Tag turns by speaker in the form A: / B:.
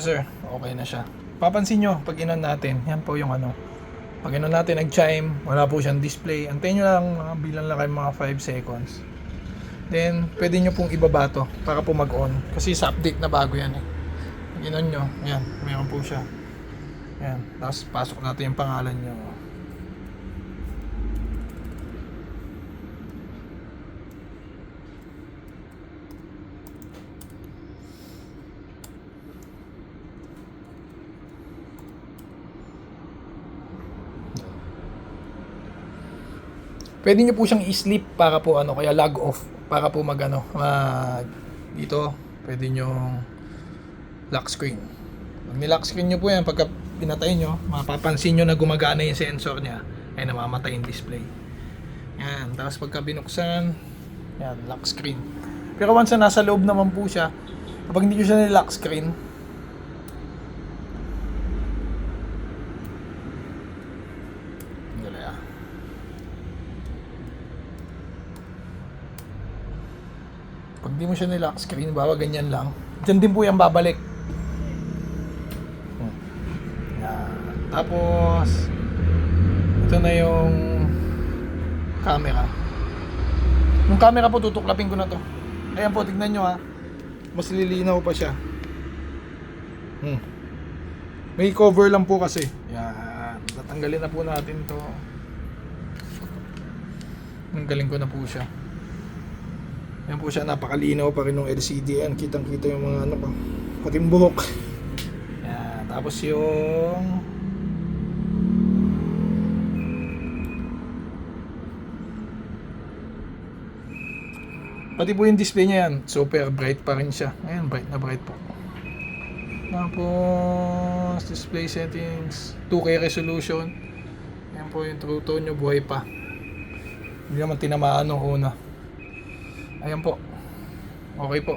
A: sir, okay na siya. Papansin nyo, pag inon natin, yan po yung ano. Pag inon natin nag-chime, wala po siyang display. Antayin nyo lang, bilang lang kayo mga 5 seconds. Then, pwede nyo pong ibaba to para po mag-on. Kasi sa update na bago yan eh. Pag inon nyo, yan, meron po siya. Yan, tapos pasok natin yung pangalan nyo. Pwede nyo po siyang i-sleep para po ano, kaya log off para po mag ano, dito pwede nyo lock screen. Pag ni-lock screen nyo po yan, pagka pinatay nyo, mapapansin nyo na gumagana yung sensor nya, ay namamatay yung display. Yan, tapos pagka binuksan, yan, lock screen. Pero once na nasa loob naman po siya, kapag hindi nyo siya ni-lock screen, pag di mo siya nilock screen, bawa ganyan lang, dyan din po yung babalik. Yan. Tapos ito na yung camera. Yung camera po, tutuklapin ko na to. Ayan po, tignan nyo ha, mas lilinaw pa siya. May cover lang po kasi. Yan, tatanggalin na po natin to. Tanggalin ko na po siya. Yan po siya, napakalinaw pa rin ng LCD yan. Kitang kita yung mga ano pa, pati yung buhok. Yan, tapos yung pati po yung display niya yan, super bright pa rin siya. Ayan, bright na bright po. Tapos display settings, 2K resolution. Yan po yung true tone nyo, buhay pa. Hindi naman tinamaan nung una. Ayan po. Okay po.